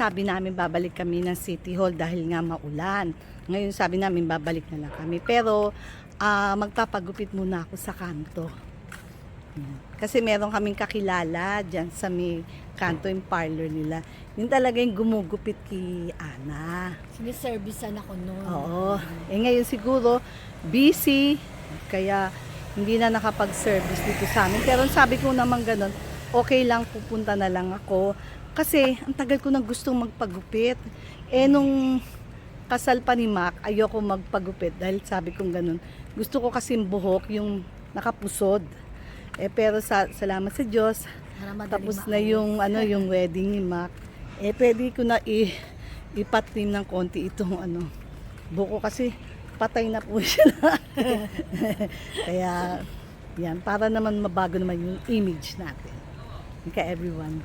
sabi namin babalik kami ng City Hall dahil nga maulan. Ngayon sabi namin babalik na lang kami. Pero magpapagupit muna ako sa kanto. Kasi meron kaming kakilala dyan sa may kanto yung parlor nila. Yun talaga yung gumugupit kay Ana. Siniservicean ako noon. Oo. Ngayon siguro busy. Kaya hindi na nakapag-service dito sa amin. Pero sabi ko naman ganun, okay lang, pupunta na lang ako. Kasi ang tagal ko nang gustong magpagupit. Nung kasal pa ni Mac, ayoko magpagupit dahil sabi kong ganun. Gusto ko kasi buhok yung nakapusod. Pero salamat sa Diyos. Tapos na yung yung wedding ni Mac. Pwede ko na ipatrim ng konti itong buhok ko kasi patay na po siya. Kaya yan, para naman mabago naman yung image natin. Okay, everyone.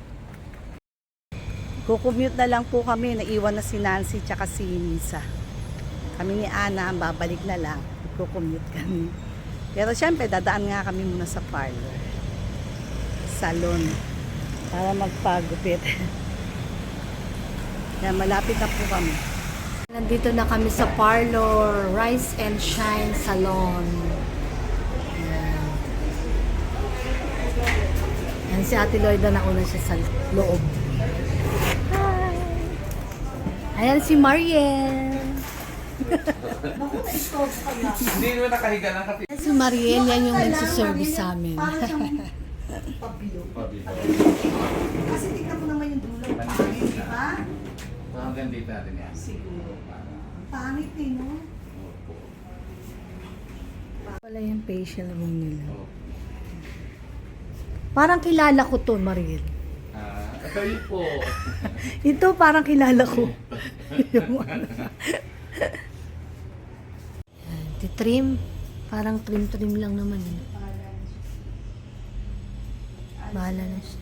Kukommute na lang po kami. Naiwan na si Nancy tsaka si Nisa. Kami ni Ana, babalik na lang. Kukommute kami. Pero syempre, dadaan nga kami muna sa parlor. Salon. Para magpagupit. Kaya malapit na po kami. Nandito na kami sa parlor, Rise and Shine Salon. Yan si Ate Lloyda, nauna siya sa loob. Hi! Ayan si Mariel. Hindi naman nakahiga lang kasi. Ayan si Mariel, yan yung nagsiservice sa amin. Pabilo. Kasi tignan mo naman yung dulo. Pangit, di ba? Hanggang dito natin yan. Siguro. Pangit no? Wala yung facial room nila. Parang kilala ko to, Mariel. Kayo po. Ito parang kilala ko. Titrim. Parang trim-trim lang naman. Bahala na siya.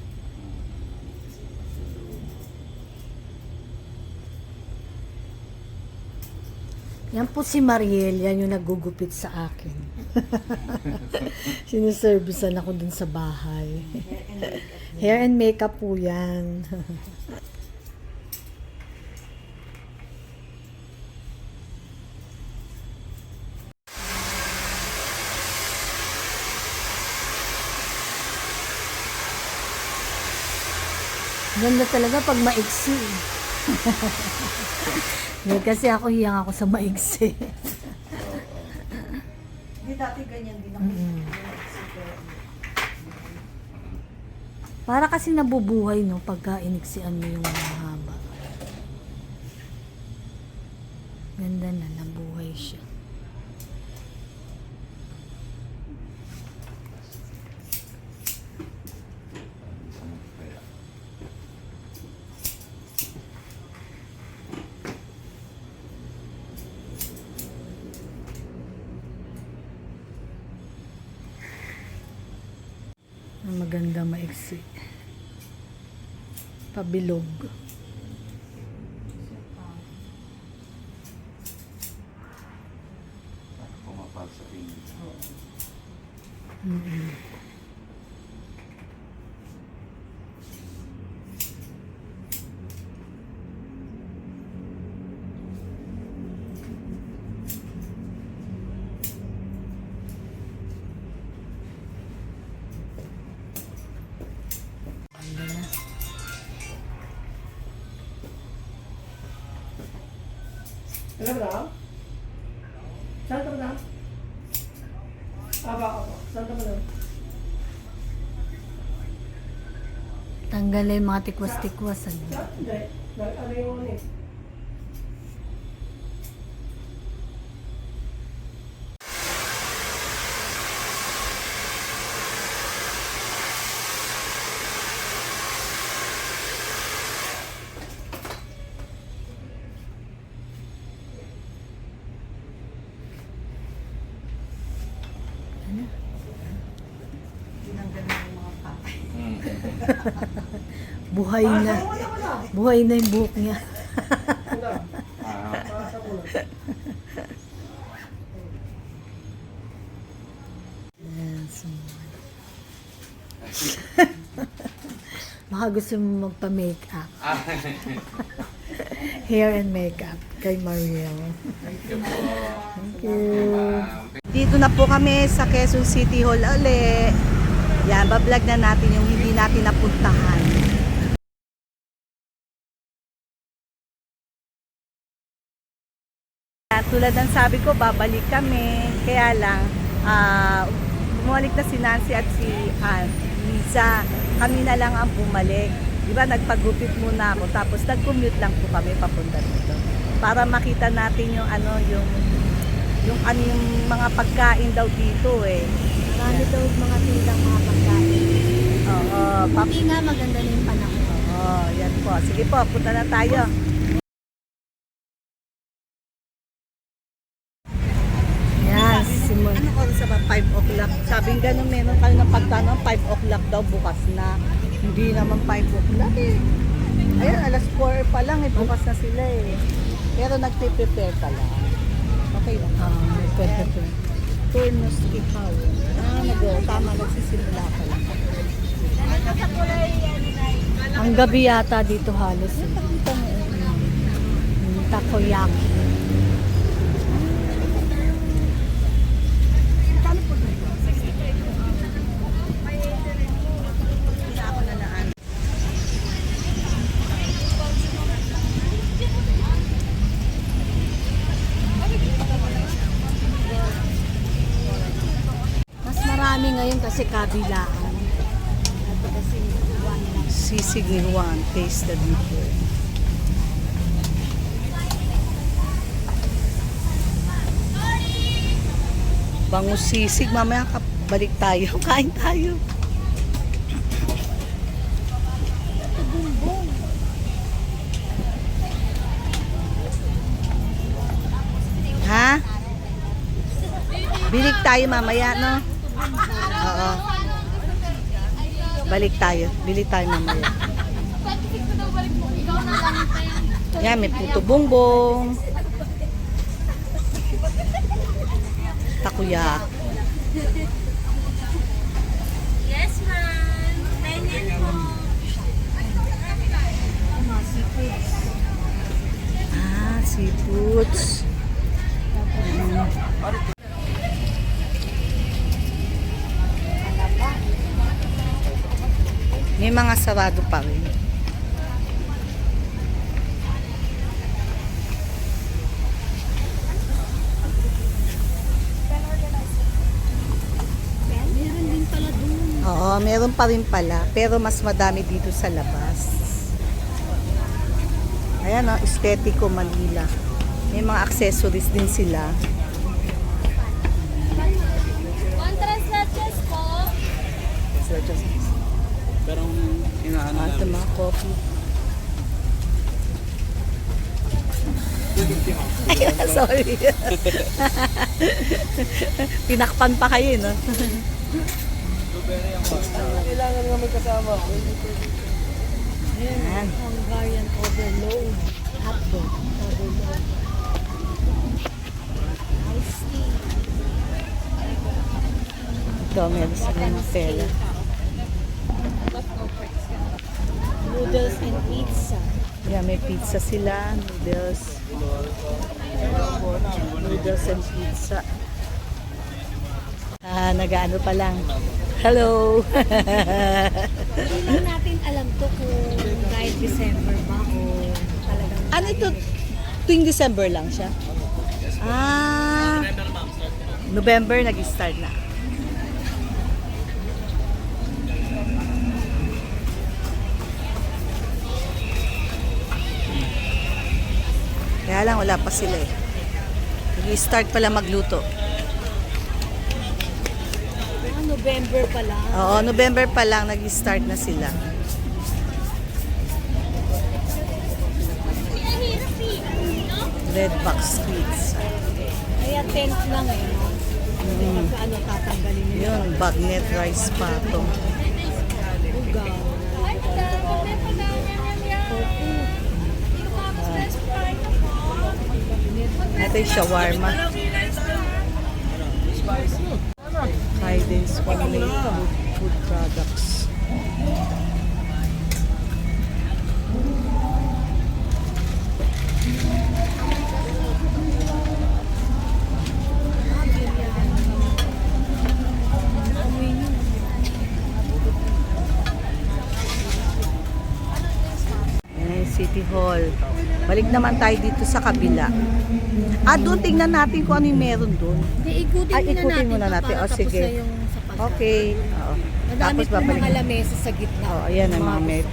Yan po si Mariel. Yan yung nagugupit sa akin. Sinuservicean ako dun sa bahay. Hair and makeup po yan. Ganda talaga pag maiksi. Kasi ako hiyang ako sa maiksi. Hindi dati ganyan din ako. Para kasi nabubuhay, no, pagka iniksian mo yung mahaba. Ganda na, nabuhay siya. Maganda maiksi. Pabilog. Pumapal sa tingin. Alam mo na? Saan ka mo na? Aba, saan ka mo na? Tanggal na yung mga tikwas-tikwas. Saan? Hindi. Ano yung ano eh? Tinanggal na yung mga patay. Buhay na. Buhay na yung buhok niya. Pasa mo na. Yes. Baka gusto mo magpa-makeup. hair and makeup kay Mariel. Thank you po. Thank you. Dito na po kami sa Quezon City Hall uli. Yan, bablog na natin yung hindi natin napuntahan. Tulad ng sabi ko, babalik kami. Kaya lang, bumalik na si Nancy at si Lisa. Kami na lang ang bumalik. Di ba, nagpagupit muna ako. Tapos nag-commute lang po kami papunta dito. Para makita natin yung yung mga pagkain daw dito eh. Marami daw mga tindang mga pagkain. Oo, Hindi nga maganda na yung panahon. Oo, yan po. Sige po, punta na tayo. Yes, Simon. Ano oras ba? 5 o'clock. Sabing ganun, meron kayo ng pagtanong, 5 o'clock daw bukas na. Hindi naman 5 o'clock eh. Ayan, alas 4 pa lang eh, bukas na sila eh. Pero nagpe-prepare pa lang. Okay lang. Pwede po. Turnus ikaw. Tama, nagsisimula pa lang. Ang gabi yata dito halos. Takoyaki. Mas marami ngayon kasi kabilaan. Ito kasi one lang. Sisig ni Juan, taste the difference. Bangus sisig, mamaya balik tayo. Kain tayo. Ha? Bilik tayo mamaya, no? Oo. Balik tayo. Bili tayo mamaya. Yan, may puto bongbong. Takoyaki. Yes, ma'am. Pengen po. Seafoods. May mga sarado pa rin. Meron din pala dun. Oo, meron pa rin pala. Pero mas madami dito sa labas. Ayan o, Estetico Manila. May mga accessories din sila. One translates po. Pero inaano Ah, ito mga coffee. Ayan, sorry. Tinakpan pa kayo, no? Kailangan nga may kasama. Ayan. Hungarian overload. Hotdog. Overload. Iced tea. Ito, meron sa Nutella. Noodles and pizza. Yeah, may pizza sila, noodles. Noodles and pizza. Nag-ano pa lang. Hello! Hindi lang natin alam to kung kahit December ba o talagang... Ano ito? Tuwing December lang siya? November nag-start na. Kaya lang wala pa sila eh. Nag-start pala magluto. November pala. Oo, November pa lang nag-start na sila. Red Box Sweets. Kaya tent lang eh. No? Hindi ano tatanggalin nila. Yun, bagnet rice pato. Ugaw. Ito yung shawarma. Hidden's homemade food products. naman tayo dito sa kabila. Doon tingnan natin kung ano yung meron doon. Hindi, ikutin, Ay, ikutin muna muna natin. natin. O, Tapos sige. na yung sa pagkain. Okay. Oo. Madami Tapos po babalik. mga lamesa sa gitna. Ayan ang mga met.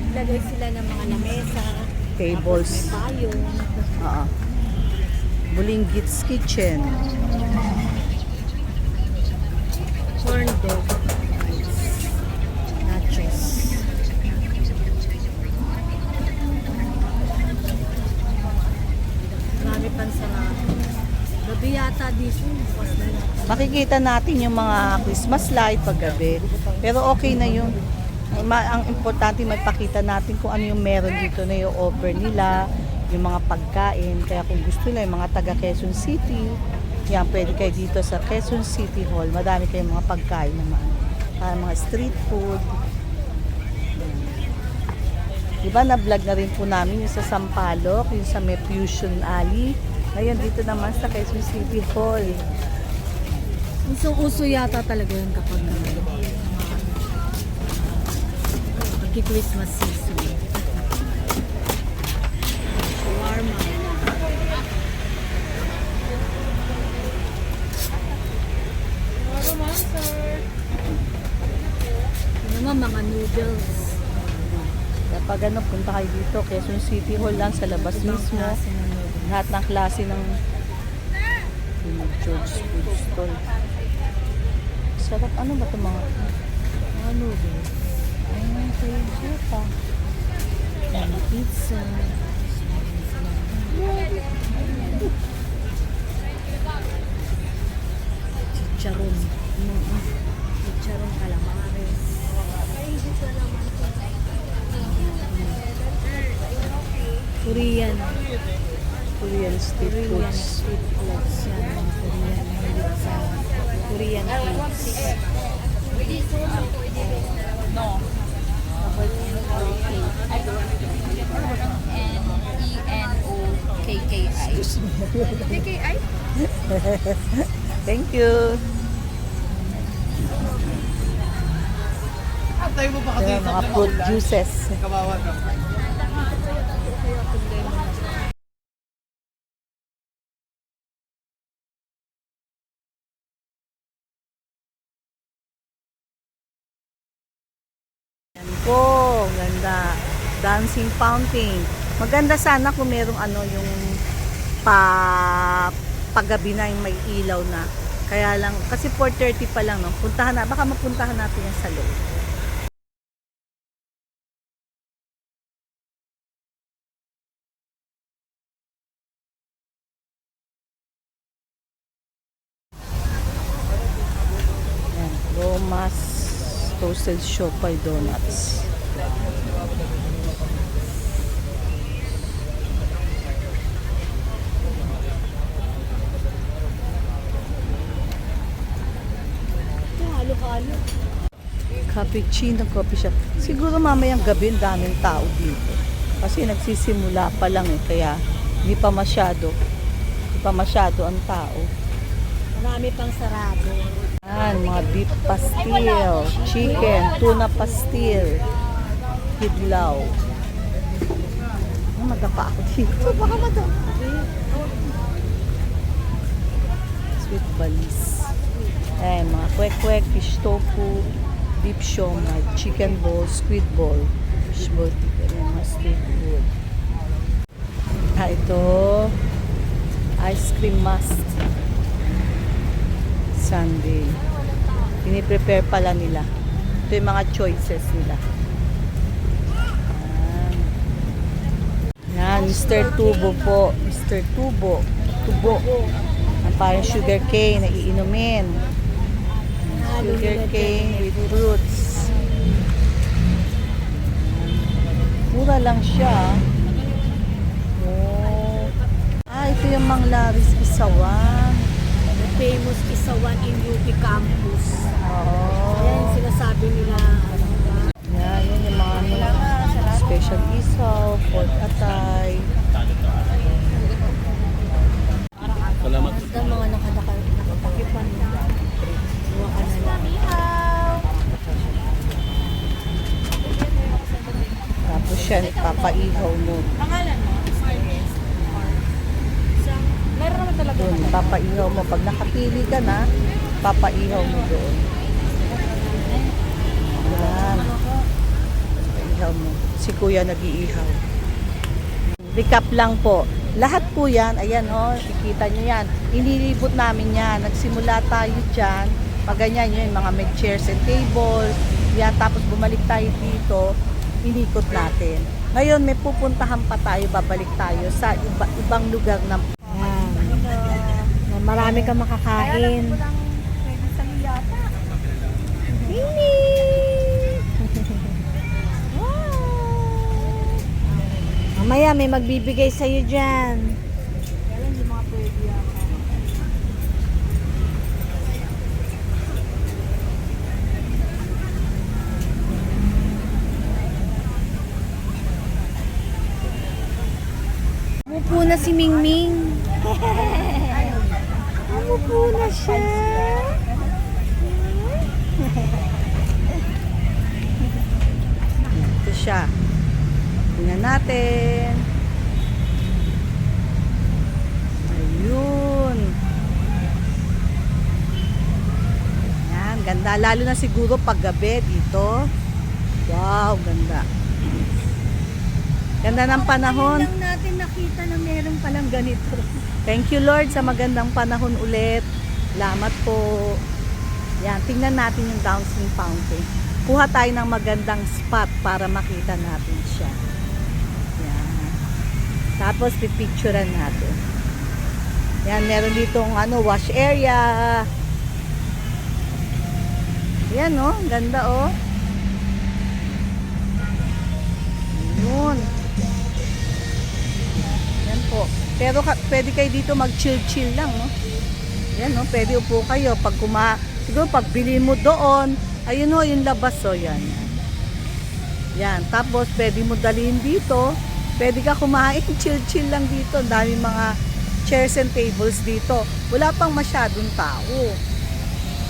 Lagay sila ng mga lamesa. Tables. Tapos may payong. Oo. Bulinggit's Kitchen. Corn dog. Nachos. Marami pang sarap. Gabi yata dito. Bukas na lang. Makikita natin yung mga Christmas light paggabi. Pero okay na yun. Ang importante magpakita natin kung ano yung meron dito na yung offer nila, yung mga pagkain. Kaya kung gusto nila yung mga taga Quezon City, yan, pwede kayo dito sa Quezon City Hall. Madami kayong mga pagkain naman. Mga street food. Diba na-vlog na rin po namin yung sa Sampaloc, yung sa may Fusion Alley. Ngayon dito naman sa Quezon City Hall. Uso yata talaga yun kapag Christmas season. Shawarma. Ito naman mga noodles. Kapag ano, punta kayo dito, Quezon City Hall lang sa labas Ibang mismo. klase ng noodles. Lahat ng klase ng George Food Stall. Sarap. Ano ba ito mga? Mga noodles. Ay, favorite pa. Mga pizza. Chicharon. Chicharon calamares. Korean. Korean street Korean foods. street foods. Yan, mga Korean. Mahilig sa Korean foods. KKI? Thank you. Tayo mo pa kasi Ayan, mga fruit juices. kawawa ka. Yan po, ganda. Dancing fountain. Maganda sana kung merong ano yung paggabi na yung may ilaw na. Kaya lang, kasi 4:30 pa lang, no? Puntahan na, baka mapuntahan natin yan sa loob. Yan, Romas Toasted Shopay Donuts. Halo-halo. Cappuccino Coffee Shop. Siguro mamayang gabi ang daming tao dito. Kasi nagsisimula pa lang eh, kaya hindi pa masyado ang tao. Marami pang sarado. Yan, mga beef pastil, chicken, tuna pastil, kidlaw. Madapa ako dito. Baka madapa. Sweet balis. Ayan, mga kwek-kwek, fish tofu, beef siomai, chicken ball, squid ball, fish ball, ayan, mga street food. Ito, ice cream must. Sunday. Piniprepare pala nila. Ito yung mga choices nila. Yan, Mr. Tubo po. Mr. Tubo. Tubo. Ang parang sugar cane na iinumin. Sugar cane with fruits. Mura lang siya. Oh. Ito yung Manglaris Isawan. Famous Isawan in UP campus. Oh. Yan yung sinasabi nila. Yan, yun yung mga special isaw, pork atay. Salamat. Basta mga nakatakipan na. Buwa ka na lang. Tapos yan, papaihaw mo. Pangalan mo? Marquez. Meron naman talaga. Doon, papaihaw mo. Pag nakapili ka na, papaihaw mo doon. Yan. Papaihaw mo. Si kuya nag-iihaw. Recap lang po. Lahat po yan, ayan o, ikita nyo yan. Inilibot namin yan. Nagsimula tayo dyan. Pag ganyan yun, mga may chairs and tables. Yan, tapos bumalik tayo dito. Inikot natin. Ngayon, may pupuntahan pa tayo. Babalik tayo sa ibang lugar na Ayan. Marami kang makakain. Mamaya may magbibigay sa'yo dyan. Umupo na si Mingming. Umupo na siya. ito siya. Tingnan natin. Ayun. Yan, ganda. Lalo na siguro pag gabi dito. Wow, ganda. Ganda ng panahon. Lang natin nakita na meron palang ganito. Thank you Lord sa magandang panahon ulit. Salamat po. Yan, tingnan natin yung Dancing Fountain. Kuha tayo ng magandang spot para makita natin siya. Yan. Tapos pipicturean natin. Yan, meron ditong wash area. Yan ganda Yun. Yan po. Pero pwede kayo dito mag-chill-chill lang, Yan, pwede upo kayo. Pag siguro pag bili mo doon, ayun yung labas, yan. Yan. Tapos, pwede mo dalhin dito. Pwede ka kumain, chill-chill lang dito. Dami mga chairs and tables dito. Wala pang masyadong tao.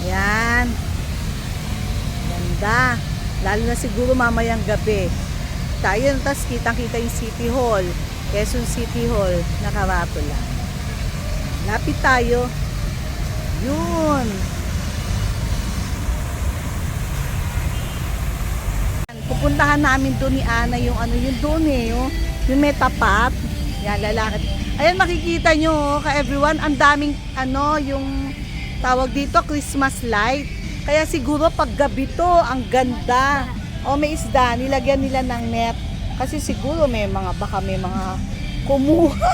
Yan. Ganda. Lalo na siguro mamayang gabi. Tayo, tapos kitang-kita yung City Hall. Quezon City Hall, nakarato lang. Lapit tayo. Yun. Pupuntahan namin doon ni Ana yung yung doon yung may tapat. Yan, lalakad. Ayan, makikita nyo ka everyone, ang daming yung tawag dito, Christmas light. Kaya siguro pag gabi to, ang ganda. May isda, nilagyan nila ng net. Kasi siguro baka may mga kumuha.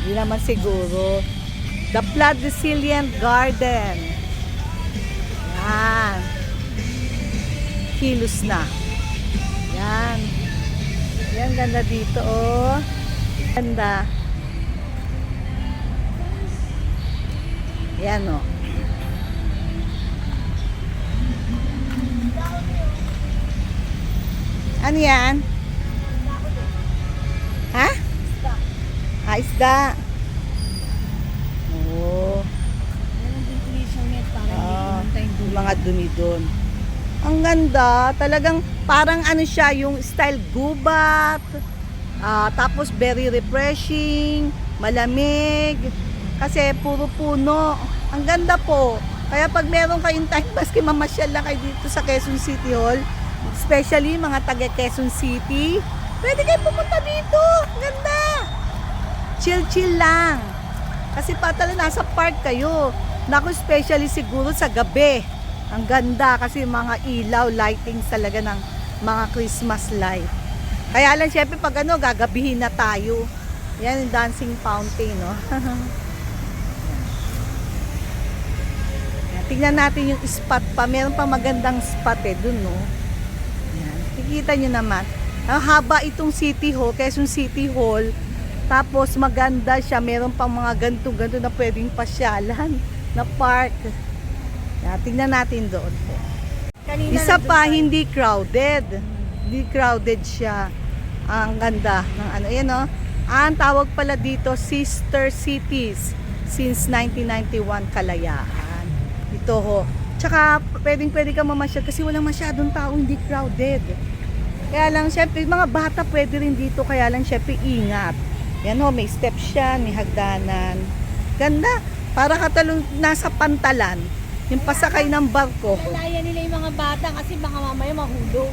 Hindi naman siguro. The Flood Resilient Garden. Yan. Kilos na. Yan. Yan, ganda dito, Ganda. Yan, Ano yan? Ha? Isda. Oo. Meron din tulisang net para Yung mga dumi doon. Ang ganda. Talagang parang siya, yung style gubat. Tapos very refreshing. Malamig. Kasi puro puno. Ang ganda po. Kaya pag meron kayong time, maski mamasyal lang kayo dito sa Quezon City Hall, especially mga taga Quezon City, pwede kayo pumunta dito. Ganda. Chill-chill lang. Kasi nasa park kayo. Naku, especially siguro sa gabi. Ang ganda kasi mga ilaw, lightings talaga ng mga Christmas light. Kaya lang syempre pag gagabihin na tayo. Yan yung Dancing Fountain, Tingnan natin yung spot pa. Meron pa magandang spot dun, Yan. Kikita nyo naman. Ang haba itong City Hall, Quezon City Hall. Tapos maganda siya. Meron pang mga ganto-ganto na pwedeng pasyalan na park. Yan. Tingnan natin doon po. Isa pa, hindi crowded. Hindi crowded siya. Ang ganda ng Ayan, Ang tawag pala dito, Sister Cities. Since 1991, Kalayaan. Ito Tsaka pwede ka mamasyal kasi walang masyadong tao, hindi crowded. Kaya lang, syempre, yung mga bata pwede rin dito, kaya lang, syempre, ingat. Yan ho, may steps yan, may hagdanan. Ganda. Para katalong nasa pantalan. Yung pasakay ng barko. Lalayan nila yung mga bata kasi baka mamaya mahulog.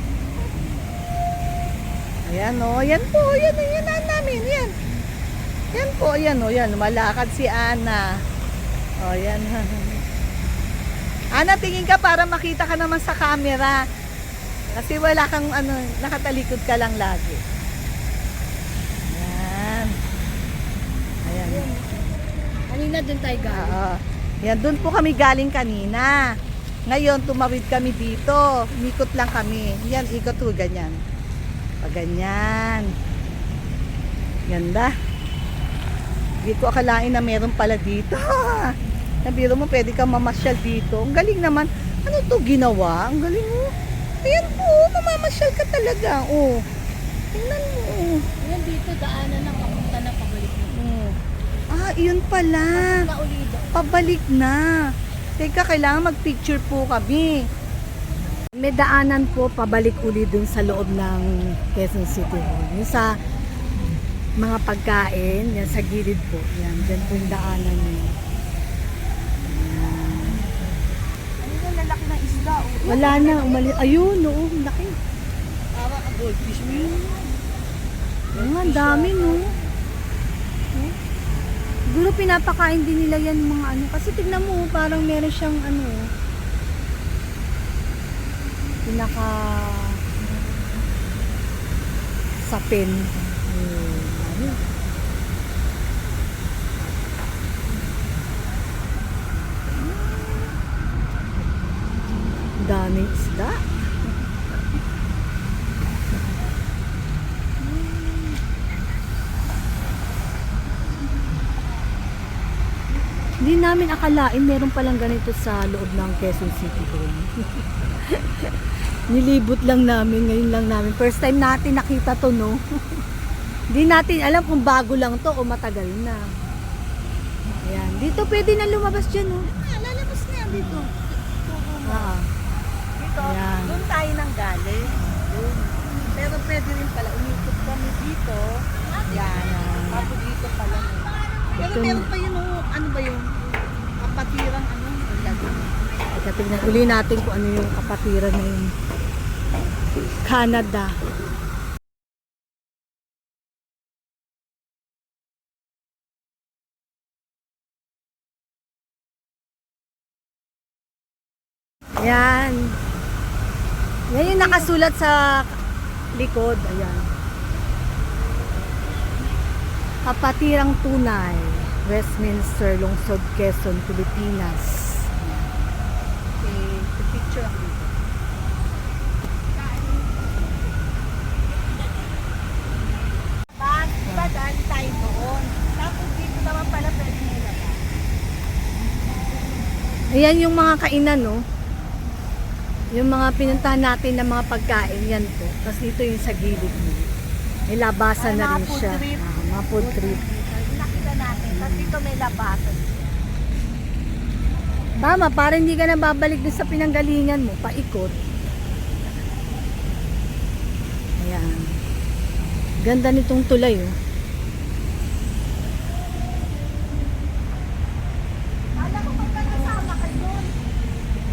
Ayan o, yan po, yan namin, yan. Yan po, yan o, yan. Malakad si Ana. O, yan. Ana, tingin ka para makita ka naman sa camera. Kasi wala kang, nakatalikod ka lang lagi. Yan. Ayan. Kanina dun tayo galing. Oo. Yan, doon po kami galing kanina. Ngayon, tumawid kami dito. Umikot lang kami. Yan, ikot po, ganyan. Pag ganyan. Ganda. Hindi ko akalain na meron pala dito. Nabiro mo, pwede kang mamasyal dito. Ang galing naman. Ano to ginawa? Ang galing mo. Ayan po, mamamasyal ka talaga. Oh. Tingnan mo. Yan dito, daanan na papunta na pabalik na. Oh. Ah, iyon pala. Naulido. Pabalik na. Teka, kailangan mag-picture po kami. May daanan po pabalik uli dun sa loob ng Quezon City Hall. Yung sa mga pagkain, yan sa gilid po. Yan, dyan po yung daanan niya. Ano yung lalaki ng isda? Wala na, umalis. Ayun, no, laki. Tama ka, goldfish mo yun. Ang dami, no. Siguro pinapakain din nila yan mga ano. Kasi tignan mo, parang meron siyang ano. Pinaka sapin. Ano? Daming isda. Hindi namin akalain meron palang ganito sa loob ng Quezon City Hall. Nilibot lang namin, ngayon lang namin. First time natin nakita to, no? Hindi natin alam kung bago lang to o matagal na. Ayan. Dito pwede na lumabas dyan, no? Lalabas na yan dito. Ah. Dito, Ayan. doon tayo nang galing. Doon. Pero pwede rin pala, umikot kami dito. Yan. Tapos dito pala. Pero Ito- meron pa yun, ano ba yun? Kapatirang ano? Teka, tignan uli natin kung ano yung kapatiran na yun. Canada. Yan. Yan yung nakasulat sa likod. Ayan. Kapatirang tunay. Westminster, Lungsod, Quezon, Pilipinas. Okay, picture ako dito. Diba dahil tayo doon? Tapos dito naman pala pwede nila ba? Ayan yung mga kainan, no? Yung mga pinuntahan natin na mga pagkain, yan po. Tapos dito yung sa gilid mo. May labasan na Mga rin food siya. trip. Mga food trip. Nakita natin. Tapos dito may labasan. Tama, para hindi ka na babalik doon sa pinanggalingan mo, paikot. Ayan. Ganda nitong tulay, oh. Alam ko magkakasama ka doon.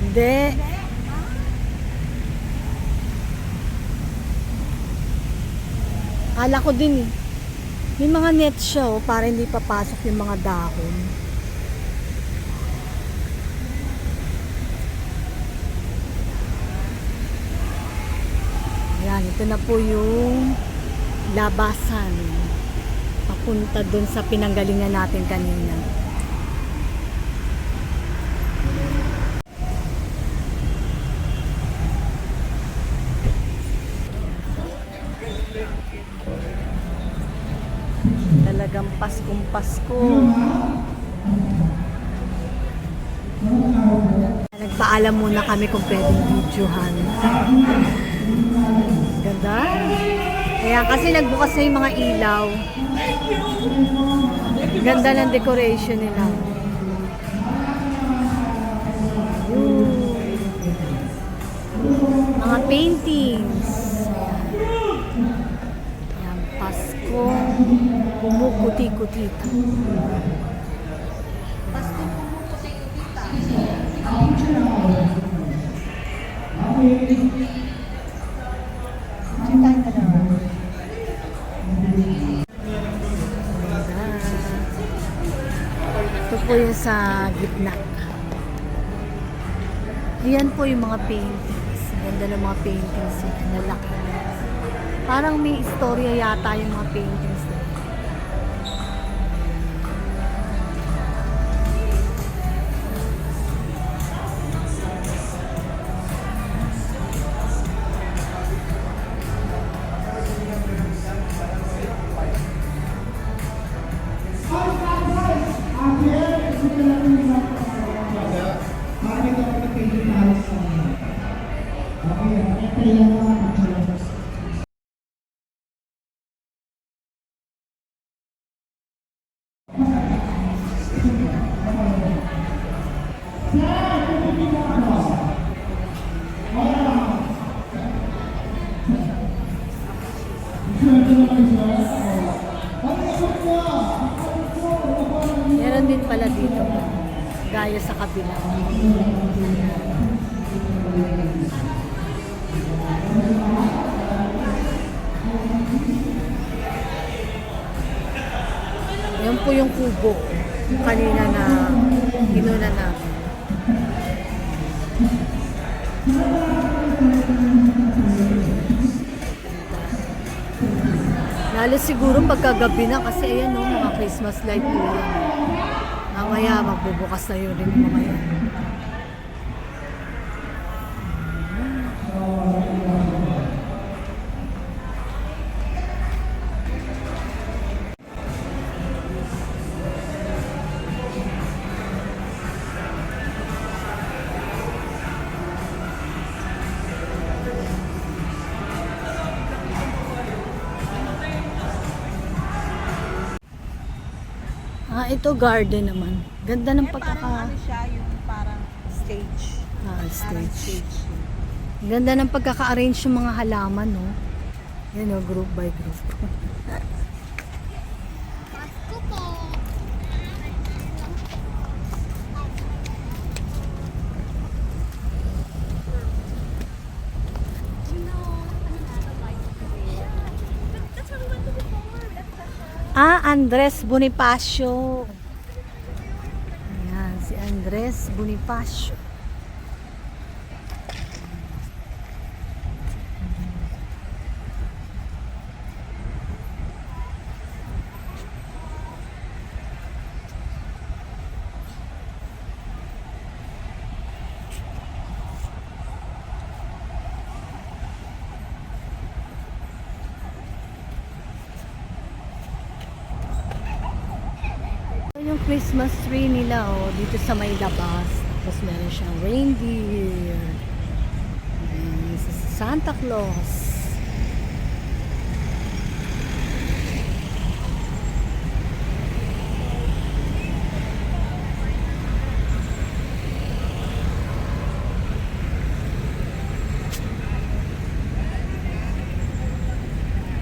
Hindi. Kala ko din eh. May mga net siya, oh, para hindi papasok yung mga dahon. Ayan, ito na po yung labasan. Papunta dun sa pinanggalingan natin kanina. Talagang Paskong Pasko. Nagpaalam muna kami kung pwedeng videohan. Ganda. Kaya kasi nagbukas na yung mga ilaw. Ganda ng decoration nila. Mga paintings. Ayan. Paskong kumukuti-kutita. Paskong kumukuti-kutita. Ito po yung sa gitna. Ayan po yung mga paintings. Ganda ng mga paintings. Nalaki. Parang may istorya yata yung mga paintings na. Meron din pala dito. Gaya sa kabila. Yan po yung kubo. Kanina na inuna namin. Lalo siguro pagkagabi na kasi ayan no, mga Christmas light po yan. Mamaya magbubukas na yun rin mamaya. Ito garden naman. Ganda ng Parang ano siya, yung parang stage. Parang stage. stage. Ganda ng pagkaka-arrange yung mga halaman, no? Yan o, group by group. Andres Bonifacio. Ayan, si Andres Bonifacio. Yung Christmas tree nila dito sa may labas. Tapos meron siyang reindeer. Ayan, si Santa Claus.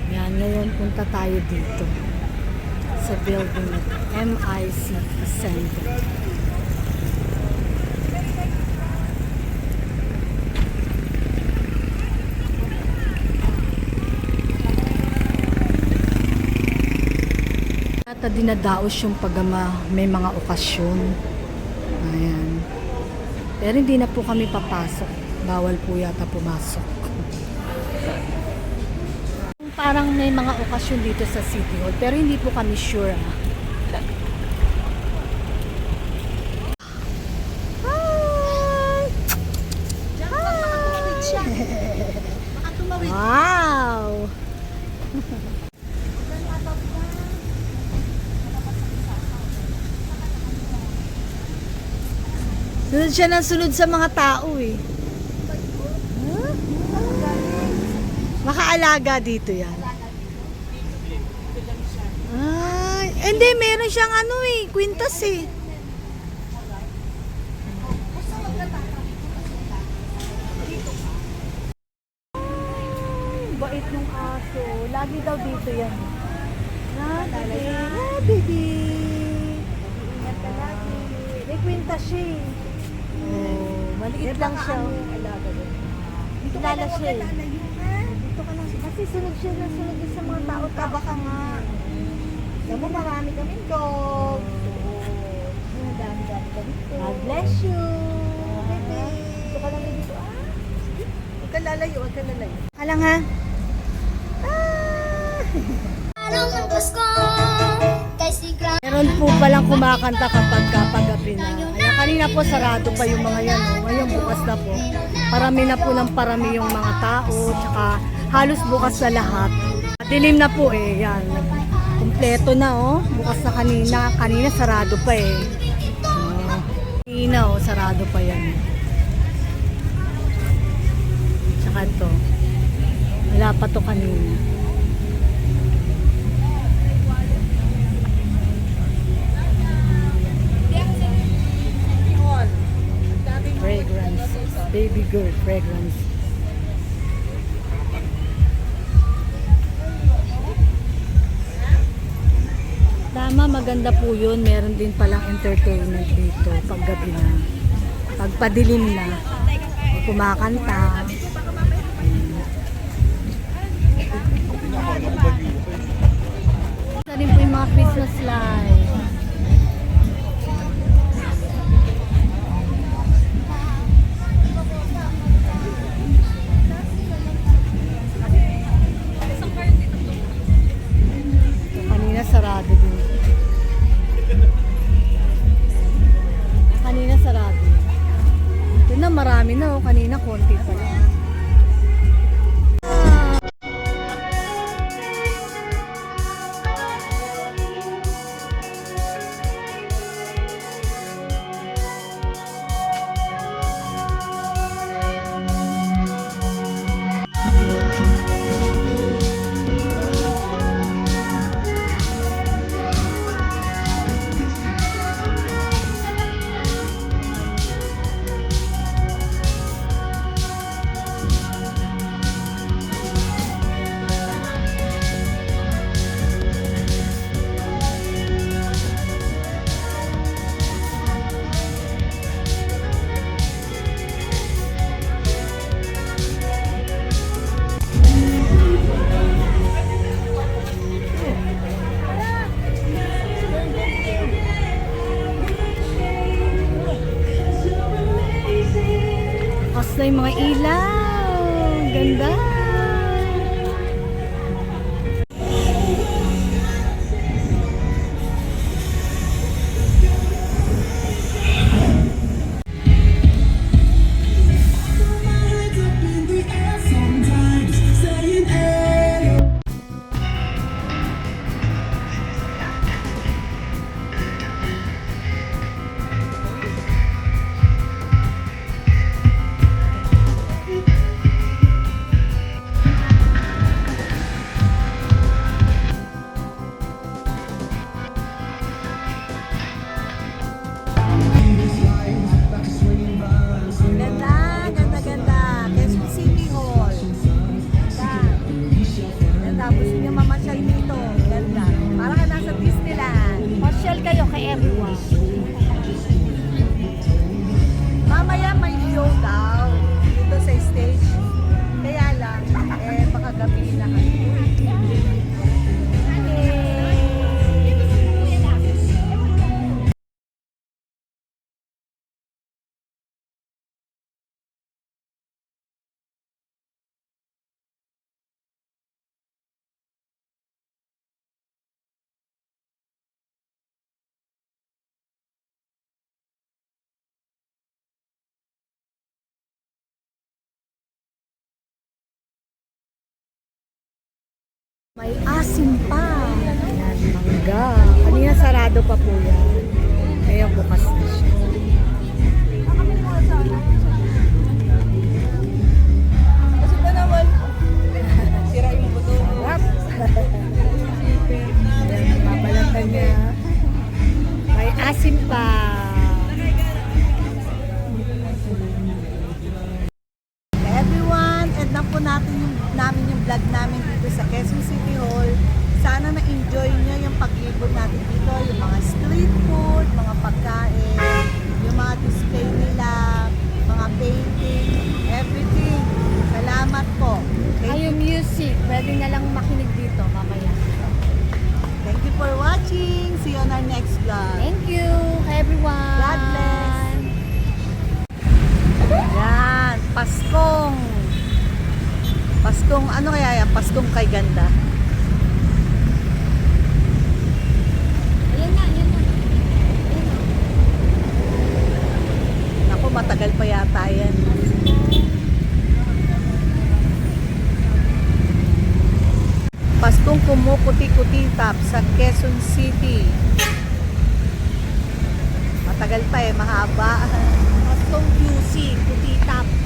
Yan, ngayon punta tayo dito sa building na MIC Center. At dinadaos yung pagama may mga okasyon. Ayan. Pero hindi na po kami papasok. Bawal po yata pumasok. Parang may mga okasyon dito sa City Hall, pero hindi po kami sure. Wow! Sunod siya ng sunod sa mga tao eh. Huh? Makaalaga dito yan. Ay, hindi, meron siyang ano eh, kwintas eh. Bait ng aso. Lagi daw dito yan. Ah, baby. Ingat ka lagi. May kwenta siya eh. Oh, maliit lang siya. Kilala siya eh. Dito ka lang. Kasi sunod siya na sunod din sa mga tao. Baka nga. Alam mo, marami kaming dog. Dami-dami kami dog. God bless you. Baby. Dito ka lang dito. Huwag ka lalayo, huwag ka lalayo. Alang ha? Meron po palang kumakanta kapag pagabi na. Ayan, kanina po sarado pa yung mga yan. Oh. Ngayon bukas na po. Parami na po ng parami yung mga tao. Tsaka halos bukas na lahat. Dilim na po eh. Yan. Kompleto na oh. Bukas na kanina. Kanina sarado pa eh. Oh. Kanina oh, sarado pa yan. Tsaka to. Wala pa to kanina. Fragrance. Baby girl fragrance. Tama, maganda po yun. Meron din palang entertainment dito paggabi na. Pagpadilim na. Kumakanta. Ito rin po yung mga Christmas lights. Kanina sarado din. Kanina sarado. Ito na marami na oh. Kanina konti pa lang. Na yung mga ilaw. Ganda. Kayo kay everyone. Mamaya may show daw dito sa stage. Kaya lang, baka gabi na kayo. May asim pa. Ayan, mangga. Kanina sarado pa po yan. Ngayon bukas na siya. Kasi ba naman? Sira yung buto. Sarap. Ayan, mabalatan niya. May asim pa. Everyone, end na po namin yung vlog namin dito sa Quezon City Hall. Sana na-enjoy nyo Paskong, ano kaya yan? Paskong kay ganda. Ayan na, ayan na. Naku, matagal pa yata yan. Paskong Kumukuti-Kutitap sa Quezon City. Matagal pa mahaba. Paskong QC, Kutitap.